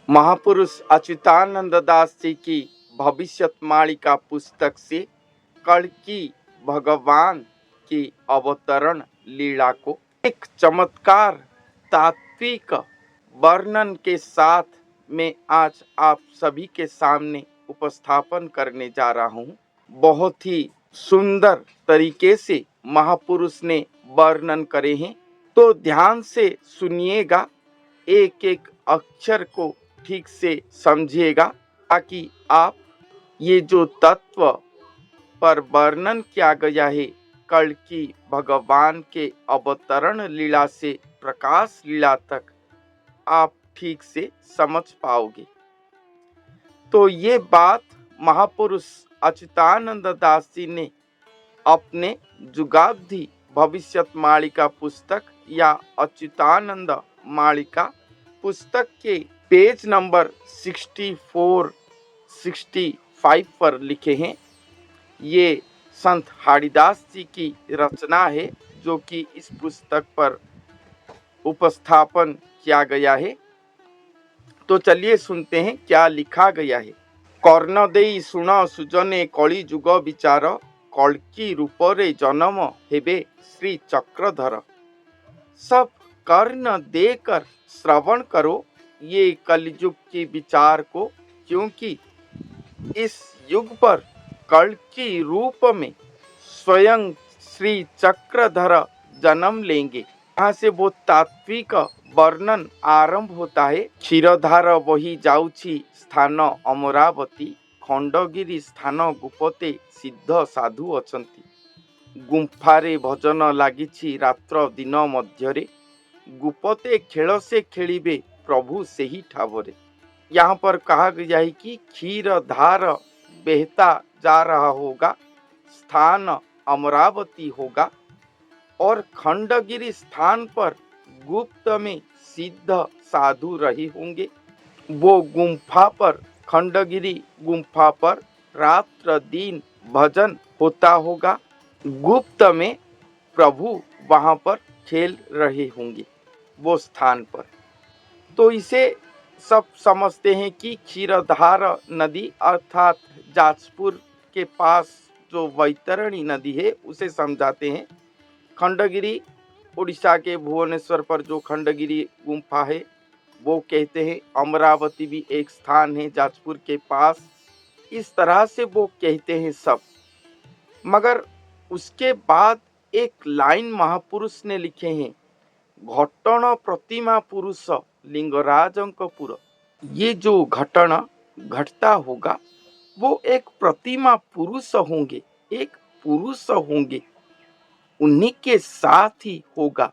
महापुरुष अच्युतानंद दास जी की भविष्यवाणी पुस्तक से कल्कि भगवान की अवतरण लीला को एक चमत्कार तात्विक वर्णन के साथ मैं आज आप सभी के सामने उपस्थापन करने जा रहा हूँ। बहुत ही सुंदर तरीके से महापुरुष ने वर्णन करे हैं, तो ध्यान से सुनिएगा, एक एक अक्षर को ठीक से समझिएगा ताकि आप ये जो तत्व पर वर्णन किया गया है कल्कि भगवान के अवतरण लीला से प्रकाश लीला तक आप ठीक से समझ पाओगे। तो ये बात महापुरुष अच्युतानंद दास जी ने अपने जुगाब्दी भविष्यवाणी पुस्तक या अच्युतानंद मालिका पुस्तक के पेज नंबर 64-65 पर लिखे हैं। ये संत हरिदास जी की रचना है जो कि इस पुस्तक पर उपस्थापन किया गया है। तो चलिए सुनते हैं क्या लिखा गया है। कर्ण देई सुन सुजने कली जुग विचार, कल्कि रूपरे जन्म हेबे श्री चक्रधर। सब कर्ण देकर श्रवण करो ये कलयुग के विचार को, क्योंकि इस युग पर कल्कि रूप में स्वयं श्री चक्रधर जन्म लेंगे। यहाँ से वो तात्विक वर्णन आरंभ होता है। क्षीरधार वही जाउछि स्थान अमरावती, खंडगिरी स्थान गुपते सिद्ध साधु अछंती। गुंफारे भजन लागिछि रात्र दिन मध्यरे, गुपते खेल से खेलिबे प्रभु से ही ठावरे। यहाँ पर कहा गया है कि क्षीरधार बहता जा रहा होगा, स्थान अमरावती होगा और खंडगिरी स्थान पर गुप्त में सिद्ध साधु रहे होंगे। वो गुंफा पर, खंडगिरी गुंफा पर रात्र दिन भजन होता होगा, गुप्त में प्रभु वहां पर खेल रहे होंगे वो स्थान पर। तो इसे सब समझते हैं कि क्षीरधार नदी अर्थात जाजपुर के पास जो वैतरणी नदी है उसे समझाते हैं। खंडगिरी उड़ीसा के भुवनेश्वर पर जो खंडगिरी गुंफा है वो कहते हैं। अमरावती भी एक स्थान है जाजपुर के पास, इस तरह से वो कहते हैं सब। मगर उसके बाद एक लाइन महापुरुष ने लिखे हैं, घटन प्रतिमा पुरुष लिंगराजंकपुर। ये जो घटना घटता होगा वो एक प्रतिमा पुरुष होंगे, एक पुरुष होंगे, उन्हीं के साथ ही होगा।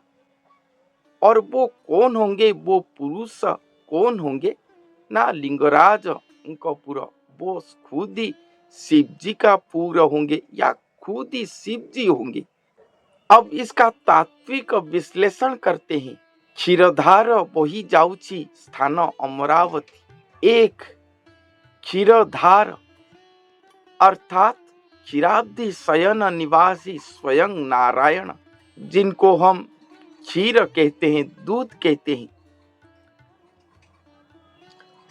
और वो कौन होंगे, वो पुरुष कौन होंगे ना, लिंगराज उनका पूरा, वो खुद ही शिव जी का पूरा होंगे या खुद ही शिव जी होंगे। अब इसका तात्विक विश्लेषण करते हैं। क्षीरधार वही जाउछि स्थान अमरावती। एक क्षीरधार अर्थात क्षीराब्दी शयन निवासी स्वयं नारायण, जिनको हम क्षीर कहते हैं, दूध कहते हैं।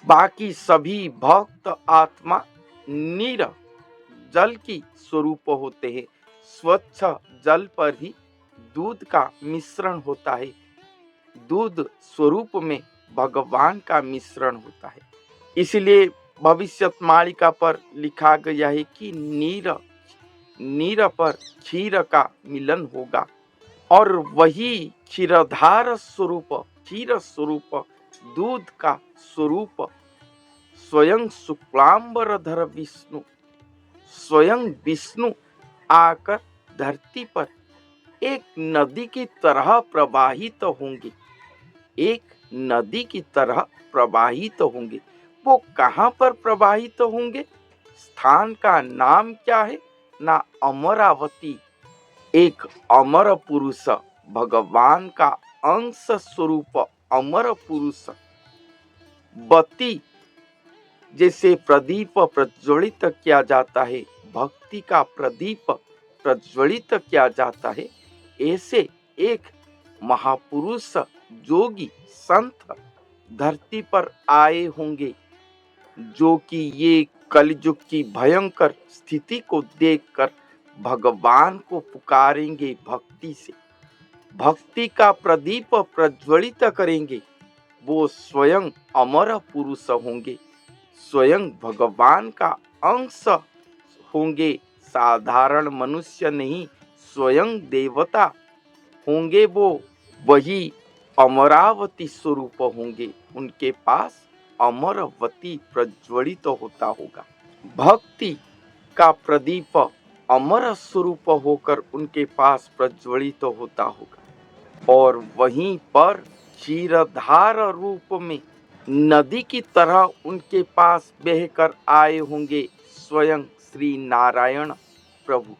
बाकी सभी भक्त आत्मा नीर जल की स्वरूप होते हैं। स्वच्छ जल पर ही दूध का मिश्रण होता है, दूध स्वरूप में भगवान का मिश्रण होता है। इसलिए भविष्यवाणी पर लिखा गया है कि नीर पर क्षीर का मिलन होगा और वही क्षीरधार स्वरूप, क्षीर स्वरूप, दूध का स्वरूप स्वयं शुक्लांबरधर विष्णु, स्वयं विष्णु आकर धरती पर एक नदी की तरह प्रवाहित होंगे, एक नदी की तरह प्रवाहित होंगे। वो कहाँ पर प्रवाहित होंगे, स्थान का नाम क्या है ना, अमरावती। एक अमर पुरुष, भगवान का अंश स्वरूप अमर पुरुष, बत्ती जैसे प्रदीप प्रज्वलित किया जाता है, भक्ति का प्रदीप प्रज्वलित किया जाता है, ऐसे एक महापुरुष, जोगी, संत धरती पर आए होंगे, जो कि ये कलयुग की भयंकर स्थिति को देखकर भगवान को पुकारेंगे भक्ति से, भक्ति का प्रदीप प्रज्वलित करेंगे। वो स्वयं अमर पुरुष होंगे, स्वयं भगवान का अंश होंगे, साधारण मनुष्य नहीं, स्वयं देवता होंगे। वो वही अमरावती स्वरूप होंगे, उनके पास अमरवती प्रज्वलित होता होगा। भक्ति का प्रदीप अमर स्वरूप होकर उनके पास प्रज्वलित होता होगा, और वहीं पर क्षीरधार रूप में नदी की तरह उनके पास बहकर आए होंगे स्वयं श्री नारायण प्रभु।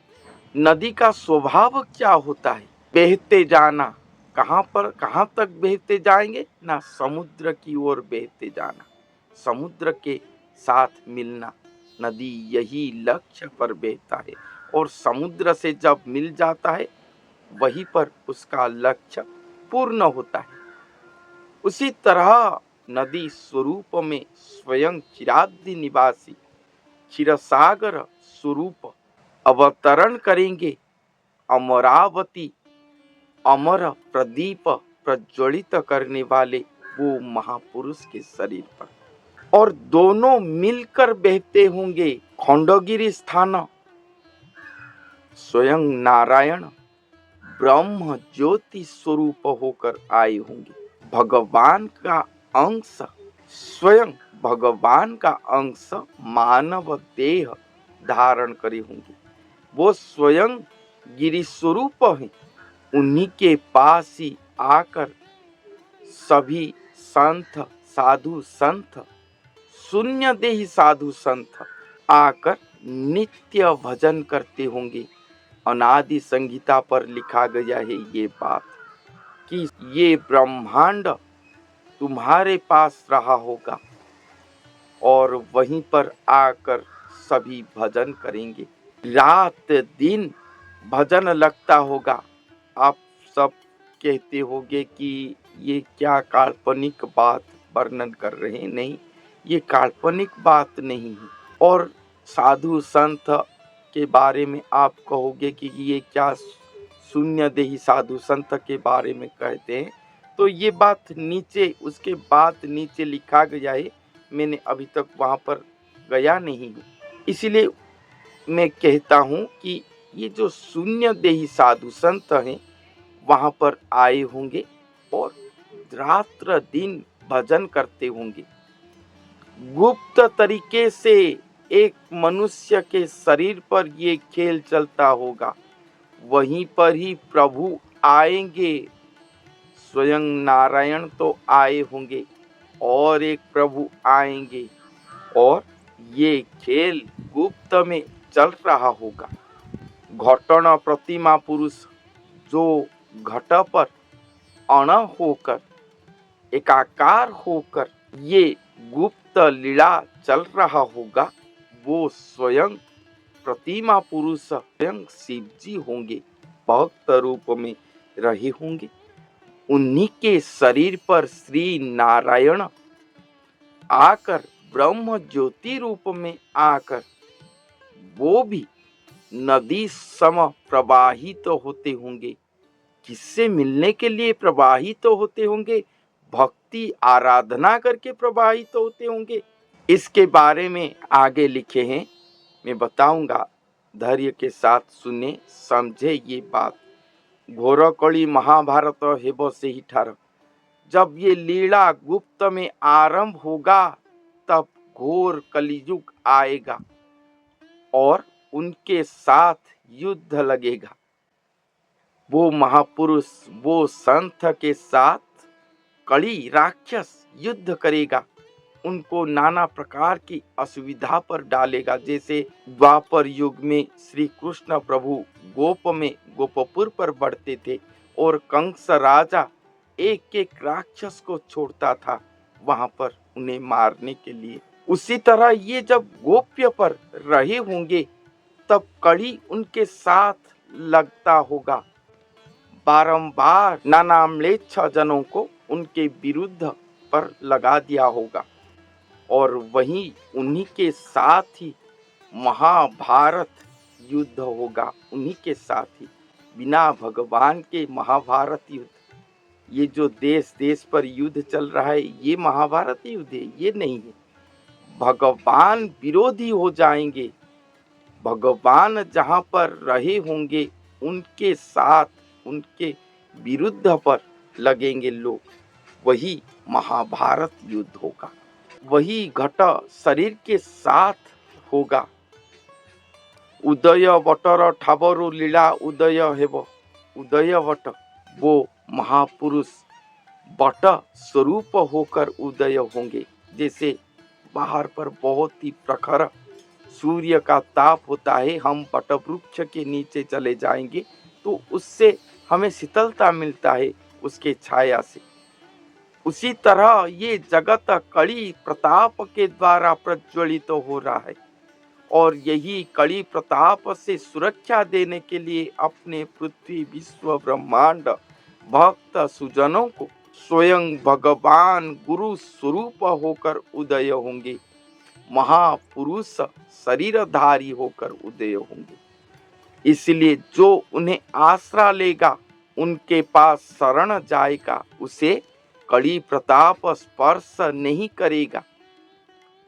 नदी का स्वभाव क्या होता है? बहते जाना। कहाँ पर, कहाँ तक बहते जाएंगे ना? समुद्र की ओर बहते जाना, समुद्र के साथ मिलना। नदी यही लक्ष्य पर बहता है, और समुद्र से जब मिल जाता है वहीं पर उसका लक्ष्य पूर्ण होता है। उसी तरह नदी स्वरूप में स्वयं चिराद्रि निवासी क्षीरसागर स्वरूप अवतरण करेंगे, अमरावती अमर प्रदीप प्रज्वलित करने वाले वो महापुरुष के शरीर पर, और दोनों मिलकर बहते होंगे। खंडगिरी स्थान स्वयं नारायण ब्रह्म ज्योति स्वरूप होकर आए होंगे, भगवान का अंश, स्वयं भगवान का अंश मानव देह धारण करे होंगे। वो स्वयं गिरि स्वरूप हैं। उन्हीं के पास ही आकर सभी संत, साधु संत, शून्य देही साधु संत आकर नित्य भजन करते होंगे। अनादि संहिता पर लिखा गया है ये बात कि ये ब्रह्मांड तुम्हारे पास रहा होगा, और वहीं पर आकर सभी भजन करेंगे। रात दिन भजन लगता होगा। आप सब कहते होंगे कि ये क्या काल्पनिक बात वर्णन कर रहे हैं। नहीं, ये काल्पनिक बात नहीं है। और साधु संत के बारे में आप कहोगे कि ये क्या शून्य देही साधु संत के बारे में कहते हैं, तो ये बात नीचे, उसके बाद नीचे लिखा गया है। मैंने अभी तक वहाँ पर गया नहीं हूँ, इसलिए मैं कहता हूँ कि ये जो शून्य देही साधु संत हैं वहाँ पर आए होंगे और रात्र दिन भजन करते होंगे। गुप्त तरीके से एक मनुष्य के शरीर पर ये खेल चलता होगा। वहीं पर ही प्रभु आएंगे, स्वयं नारायण तो आए होंगे और एक प्रभु आएंगे, और ये खेल गुप्त में चल रहा होगा। घटना प्रतिमा पुरुष जो घट पर अण होकर, एकाकार होकर ये गुप्त लीला चल रहा होगा, वो स्वयं प्रतिमा पुरुष स्वयं शिव जी होंगे, भक्त रूप में रहे होंगे। उन्हीं के शरीर पर श्री नारायण आकर, ब्रह्म ज्योति रूप में आकर, वो भी नदी सम प्रवाहित तो होते होंगे। किससे मिलने के लिए प्रवाहित तो होते होंगे? भक्ति आराधना करके प्रवाहित तो होते होंगे। इसके बारे में आगे लिखे हैं, मैं बताऊंगा। धैर्य के साथ सुने, समझे ये बात। घोर कली महाभारत हेब से ही ठार। जब ये लीला गुप्त में आरंभ होगा तब घोर कलियुग आएगा और उनके साथ युद्ध लगेगा। वो महापुरुष, वो संत के साथ कली राक्षस युद्ध करेगा, उनको नाना प्रकार की असुविधा पर डालेगा। जैसे द्वापर युग में श्री कृष्ण प्रभु गोप में गोपपुर पर बढ़ते थे और कंस राजा एक एक राक्षस को छोड़ता था वहां पर उन्हें मारने के लिए। उसी तरह ये जब गोप्य पर रहे होंगे तब कड़ी उनके साथ लगता होगा। बारंबार नाना म्लेच्छ जनों को उनके विरुद्ध पर लगा दिया होगा और वहीं उन्हीं के साथ ही महाभारत युद्ध होगा, उन्हीं के साथ ही। बिना भगवान के महाभारत युद्ध, ये जो देश देश पर युद्ध चल रहा है, ये महाभारत युद्ध है? ये नहीं है। भगवान विरोधी हो जाएंगे, भगवान जहाँ पर रहे होंगे उनके साथ, उनके विरुद्ध पर लगेंगे लोग, वही महाभारत युद्ध होगा। वही घट शरीर के साथ होगा। उदय बटर ठाबरु लीला उदय हेब, उदय बट, वो महापुरुष बट स्वरूप होकर उदय होंगे। जैसे बाहर पर बहुत ही प्रखर सूर्य का ताप होता है, हम बट वृक्ष के नीचे चले जाएंगे तो उससे हमें शीतलता मिलता है, उसके छाया से। उसी तरह ये जगत कड़ी प्रताप के द्वारा प्रज्वलित तो हो रहा है और यही कड़ी प्रताप से सुरक्षा देने के लिए अपने पृथ्वी विश्व ब्रह्मांड भक्त सुजनों को स्वयं भगवान गुरु स्वरूप होकर उदय होंगे, महापुरुष शरीरधारी होकर उदय होंगे। इसलिए जो उन्हें आसरा लेगा, उनके पास शरण जाएगा, उसे कड़ी प्रताप स्पर्श नहीं करेगा,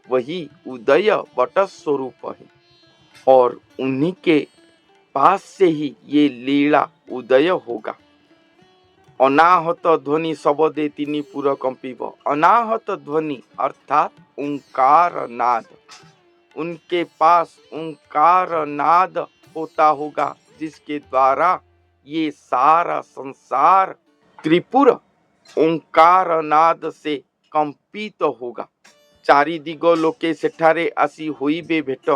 वही उदय वट स्वरूप है। और उन्हीं के पास से ही ये लीला उदय होगा। अनाहत ध्वनि शबदे तिनी पुर कंपिब, अनाहत ध्वनि अर्थात ओंकार नाद, उनके पास ओंकार नाद होता होगा, जिसके द्वारा ये सारा संसार त्रिपुर ओंकार नाद से कंपित होगा। चारि दिग लोके सेठारे आसी होइबे भेट,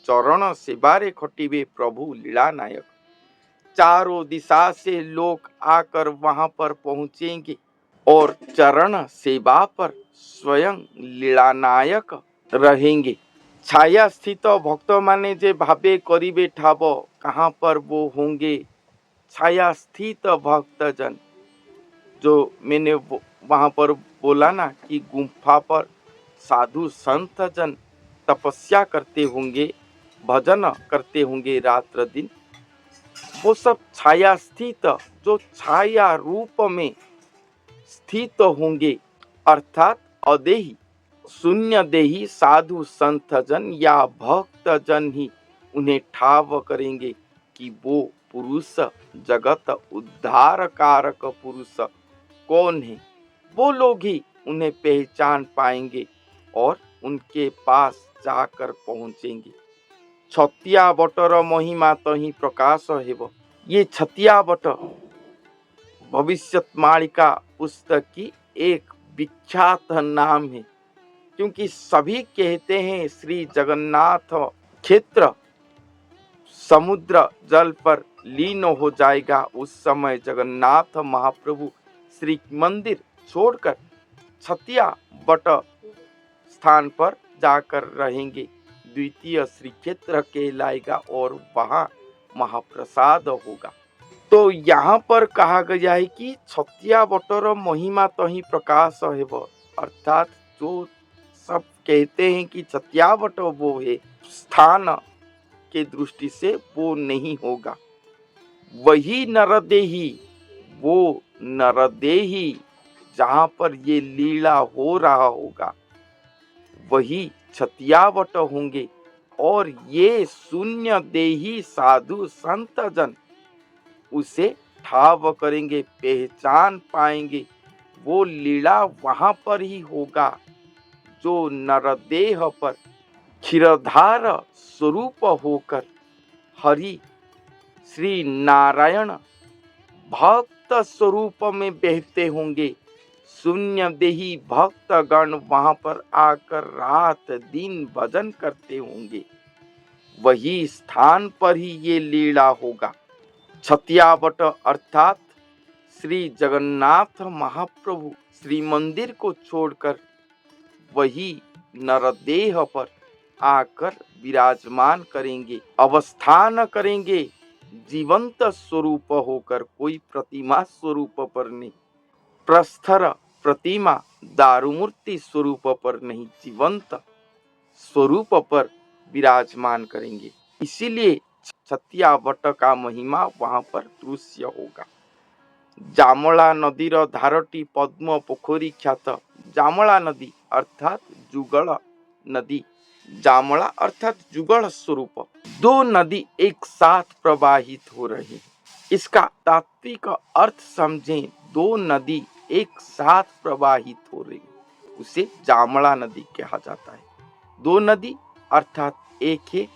चरण सेवारे खटिबे प्रभु लीला नायक। चारों दिशा से लोग आकर वहां पर पहुंचेंगे और चरण सेवा पर स्वयं लीला नायक रहेंगे। छाया स्थित भक्त माने जे भावे करिबे ठाब, कहाँ पर वो होंगे? छाया स्थित भक्तजन, जो मैंने वहां पर बोला ना कि गुफा पर साधु संत जन तपस्या करते होंगे, भजन करते होंगे रात्र दिन, वो सब छाया स्थित, जो छाया रूप में स्थित होंगे, अर्थात अदेही शून्य देही साधु संत जन या भक्त जन ही उन्हें ठाव करेंगे कि वो पुरुष, जगत उद्धार कारक पुरुष कौन है। वो लोग ही उन्हें पहचान पाएंगे और उनके पास जाकर पहुंचेंगे। छतिया बटर महिमा तही प्रकाश हेब, ये छतिया बट भविष्यत्मालिका पुस्तक की एक विख्यात नाम है, क्योंकि सभी कहते हैं श्री जगन्नाथ क्षेत्र समुद्र जल पर लीन हो जाएगा। उस समय जगन्नाथ महाप्रभु श्री मंदिर छोड़कर छतिया बट स्थान पर जाकर रहेंगे, द्वितीय श्री क्षेत्र कहलाएगा और वहाँ महाप्रसाद होगा। तो यहाँ पर कहा गया है कि छतिया बटर महिमा तही प्रकाश हेब, अर्थात जो सब कहते हैं कि छतिया बट वो है, स्थान के दृष्टि से वो नहीं होगा। वही नरदेही, वो नरदेही जहाँ पर ये लीला हो रहा होगा, वही छतियावट होंगे और ये शून्य देही साधु संत जन उसे ठाव करेंगे, पहचान पाएंगे। वो लीला वहां पर ही होगा जो नरदेह पर क्षीरधार स्वरूप होकर हरि श्री नारायण भक्त स्वरूप में बहते होंगे। शून्य देही भक्त गण वहां पर आकर रात दिन भजन करते होंगे, वही स्थान पर ही ये लीला होगा। छतियावट अर्थात श्री जगन्नाथ महाप्रभु श्री मंदिर को छोड़कर वही नरदेह पर आकर विराजमान करेंगे, अवस्थान करेंगे, जीवंत स्वरूप होकर, कोई प्रतिमा स्वरूप पर नहीं। प्रस्तर प्रतिमा दारुमूर्ति स्वरूप पर नहीं, जीवंत स्वरूप पर विराजमान करेंगे। इसीलिए छत्तियावट का महिमा वहां पर दृश्य होगा। जामला नदीर धारटी पद्म पोखरी ख्यात। जामला नदी अर्थात जुगल नदी, जामला अर्थात जुगल स्वरूप। दो नदी एक साथ प्रवाहित हो रही, इसका तात्विक अर्थ समझें। दो नदी एक साथ प्रवाहित हो रही, उसे जामला नदी कहा जाता है। दो नदी अर्थात एक है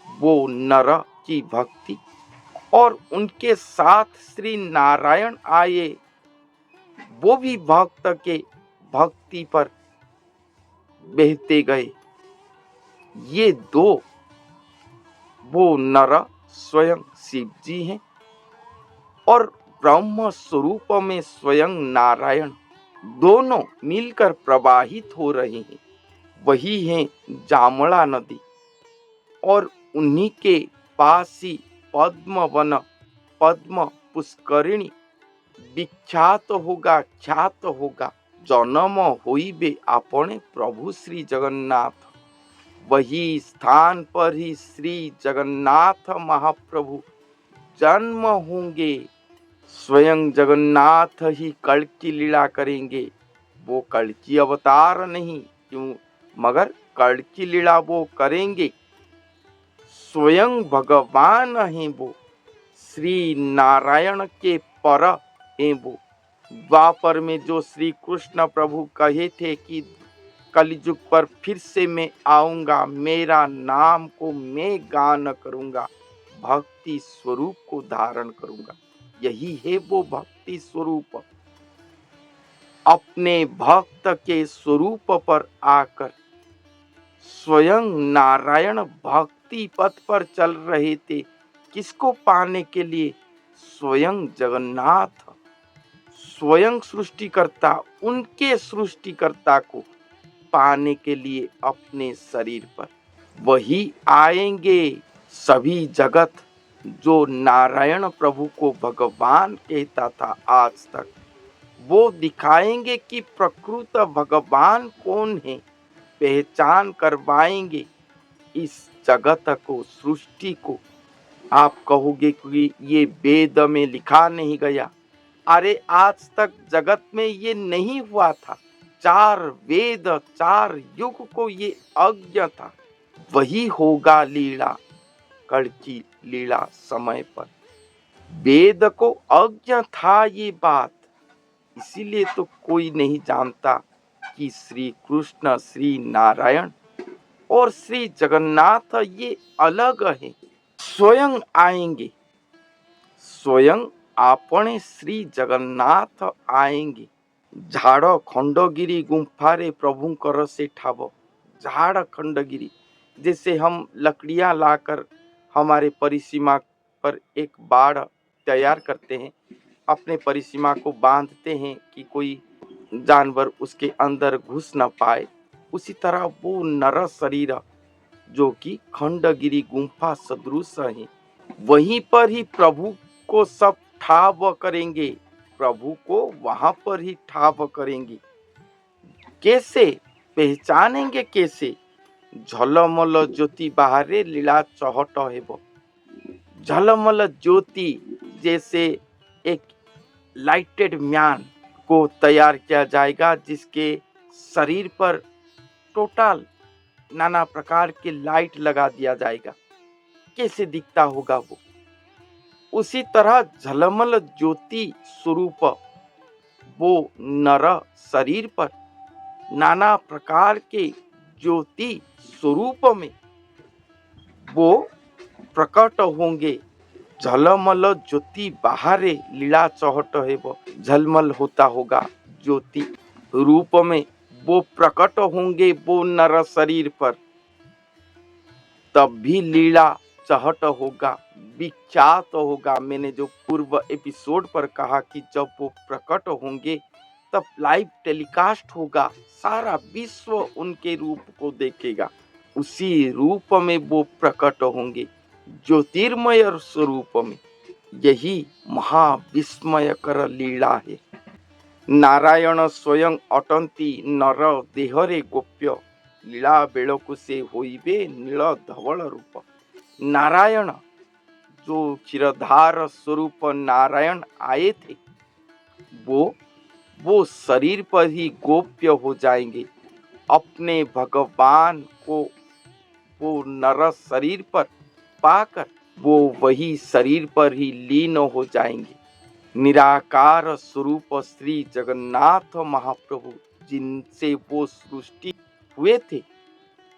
वो नर की भक्ति, और उनके साथ श्री नारायण आए, वो भी भक्त के भक्ति पर बहते गए। ये दो, वो नर स्वयं शिव जी हैं और ब्रह्म स्वरूप में स्वयं नारायण, दोनों मिलकर प्रवाहित हो रहे हैं। वही है जामला नदी, और उन्हीं के पास ही पद्म वन, पद्म पुष्करिणी विख्यात होगा, ख्यात होगा। जन्म होइबे आपने प्रभु श्री जगन्नाथ, वही स्थान पर ही श्री जगन्नाथ महाप्रभु जन्म होंगे। स्वयं जगन्नाथ ही कल की लीला करेंगे। वो कल की अवतार नहीं, क्यों, मगर कल की लीला वो करेंगे। स्वयं भगवान हैं वो, श्री नारायण के पर हैं वो। द्वापर में जो श्री कृष्ण प्रभु कहे थे कि कलयुग पर फिर से मैं आऊंगा, मेरा नाम को मैं गान करूंगा, भक्ति स्वरूप को धारण करूंगा। यही है वो भक्ति स्वरूप। अपने भक्त के स्वरूप पर आकर स्वयं नारायण भक्ति पथ पर चल रहे थे। किसको पाने के लिए? स्वयं जगन्नाथ, स्वयं सृष्टिकर्ता, उनके सृष्टिकर्ता को पाने के लिए अपने शरीर पर वही आएंगे। सभी जगत जो नारायण प्रभु को भगवान कहता था आज तक, वो दिखाएंगे कि प्रकृत भगवान कौन है, पहचान करवाएंगे इस जगत को, सृष्टि को। आप कहोगे कि ये वेद में लिखा नहीं गया। अरे आज तक जगत में ये नहीं हुआ था। 4 वेद, 4 युग को ये अज्ञ था। वही होगा लीला, कल की लीला समय पर। वेद को अज्ञ था ये बात, इसीलिए तो कोई नहीं जानता कि श्री कृष्ण, श्री नारायण और श्री जगन्नाथ ये अलग है। स्वयं आएंगे, स्वयं आपने श्री जगन्नाथ आएंगे। झाड़ खंडगिरी गुम्फारे प्रभुंकर से ठाव। झाड़ खंडगिरी, जैसे हम लकड़ियां लाकर हमारे परिसीमा पर एक बाड़ तैयार करते हैं, अपने परिसीमा को बांधते हैं कि कोई जानवर उसके अंदर घुस न पाए। उसी तरह वो नर शरीर जो कि खंडगिरी गुम्फा सदृश है, वहीं पर ही प्रभु को सब ठाव करेंगे। प्रभु को वहां पर ही ठाव करेंगे। कैसे पहचानेंगे? कैसे? झलमल ज्योति बाहरे लीला चहट हेब। झलमल ज्योति जैसे एक लाइटेड म्यान को तैयार किया जाएगा, जिसके शरीर पर टोटल नाना प्रकार के लाइट लगा दिया जाएगा। कैसे दिखता होगा वो? उसी तरह झलमल ज्योति स्वरूप वो नर शरीर पर नाना प्रकार के ज्योति स्वरूप में वो प्रकट होंगे। झलमल ज्योति बाहरे लीला चहट है, वो झलमल होता होगा ज्योति रूप में वो प्रकट होंगे वो नर शरीर पर। तब भी लीला चहट होगा, विख्यात होगा। मैंने जो पूर्व एपिसोड पर कहा कि जब वो प्रकट होंगे तब लाइव टेलीकास्ट होगा, सारा विश्व उनके रूप को देखेगा। उसी रूप में वो प्रकट होंगे, ज्योतिर्मय स्वरूप में। यही महाविस्मयकर लीला है। नारायण स्वयं अटंती नर देहरे गोप्य लीला बेलकु से होइबे नील धवल रूप। नारायण जो क्षीरधार स्वरूप नारायण आए थे वो शरीर पर ही गोप्य हो जाएंगे। अपने भगवान को वो नर शरीर पर पाकर वो वही शरीर पर ही लीन हो जाएंगे। निराकार स्वरूप श्री जगन्नाथ महाप्रभु जिनसे वो सृष्टि हुए थे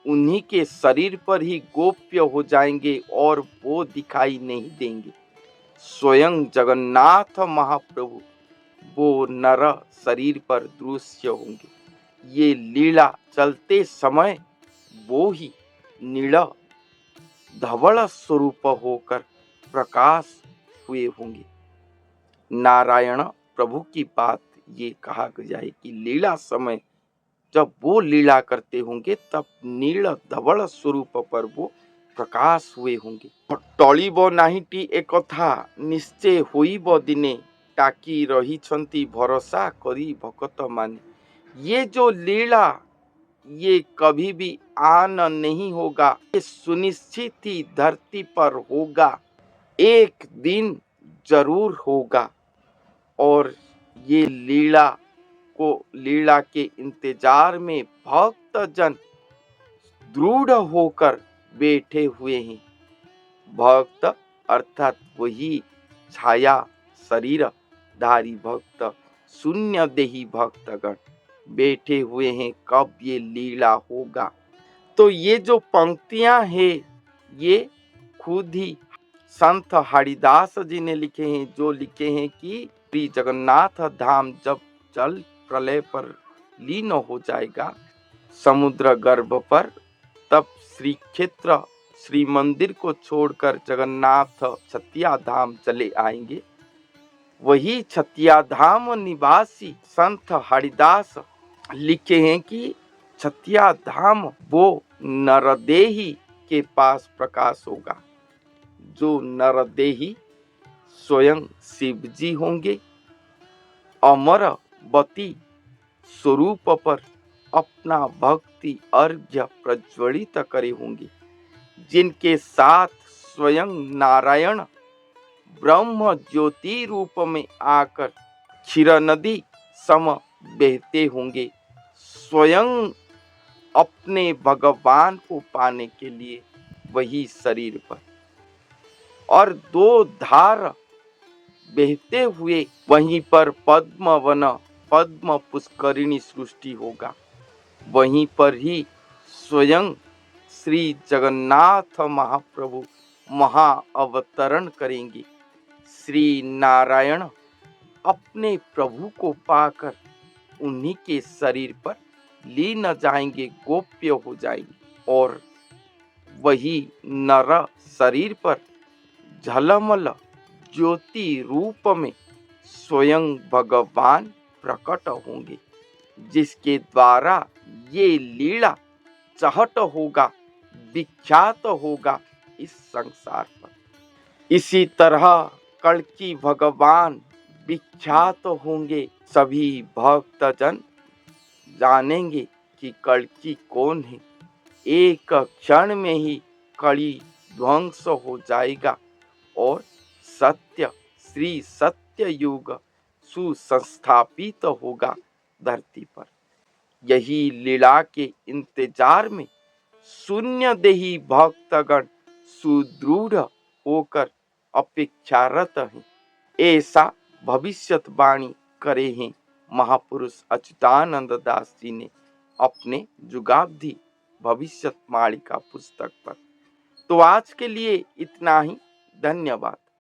उन्हीं के शरीर पर ही गोप्य हो जाएंगे और वो दिखाई नहीं देंगे। स्वयं जगन्नाथ महाप्रभु वो नर शरीर पर दृश्य होंगे। ये लीला चलते समय वो ही नील धवल स्वरूप होकर प्रकाश हुए होंगे। नारायण प्रभु की बात ये कहा गया है कि लीला समय जब वो लीला करते होंगे तब नील धवल स्वरूप पर वो प्रकाश हुए होंगे। टलिब नाहीटी एक कथा निश्चय होइब दिने टाकी रही छंती भरोसा करी भक्त माने। ये जो लीला ये कभी भी आन नहीं होगा, ये सुनिश्चित ही धरती पर होगा, एक दिन जरूर होगा। और ये लीला के इंतजार में भक्त जन दृढ़ होकर बैठे हुए हैं। भक्त अर्थात वही छाया शरीर धारी भक्त शून्य देही भक्तगण बैठे हुए हैं, कब ये लीला होगा। तो ये जो पंक्तियां हैं ये खुद ही संत हरिदास जी ने लिखे हैं, जो लिखे हैं कि श्री जगन्नाथ धाम जब जल प्रलय पर लीन हो जाएगा समुद्र गर्भ पर, तब श्री क्षेत्र श्री मंदिर को छोड़कर जगन्नाथ छतिया धाम चले आएंगे। वही छतिया धाम निवासी संत हरिदास लिखे हैं कि छतिया धाम वो नरदेही के पास प्रकाश होगा। जो नरदेही स्वयं शिव जी होंगे, अमरवती स्वरूप पर अपना भक्ति अर्घ्य प्रज्वलित करे होंगे, जिनके साथ स्वयं नारायण ब्रह्म ज्योति रूप में आकर क्षीर नदी सम बहते होंगे, स्वयं अपने भगवान को पाने के लिए वही शरीर पर। और दो धार बहते हुए वहीं पर पद्म वन पद्म पुष्करिणी सृष्टि होगा। वहीं पर ही स्वयं श्री जगन्नाथ महाप्रभु महा अवतरण करेंगे। श्री नारायण अपने प्रभु को पाकर उन्हीं के शरीर पर लीन जाएंगे, गोप्य हो जाएंगे। और वही नर शरीर पर झलमल ज्योति रूप में स्वयं भगवान प्रकट होंगे, जिसके द्वारा ये लीला चहट होगा, विख्यात होगा इस संसार पर। इसी तरह कल्कि भगवान विख्यात होंगे। सभी भक्तजन जानेंगे कि कल्कि कौन है। एक क्षण में ही कली ध्वंस हो जाएगा और सत्य श्री सत्य युग सुसंस्थापित होगा धरती पर। यही लीला के इंतजार में शून्य देही भक्तगण सुदृढ़ होकर अपेक्षारत हैं। ऐसा भविष्यवाणी करे हैं महापुरुष अच्युतानंद दास जी ने अपने जुगाब्दी भविष्यवाणी का पुस्तक पर। तो आज के लिए इतना ही। धन्यवाद।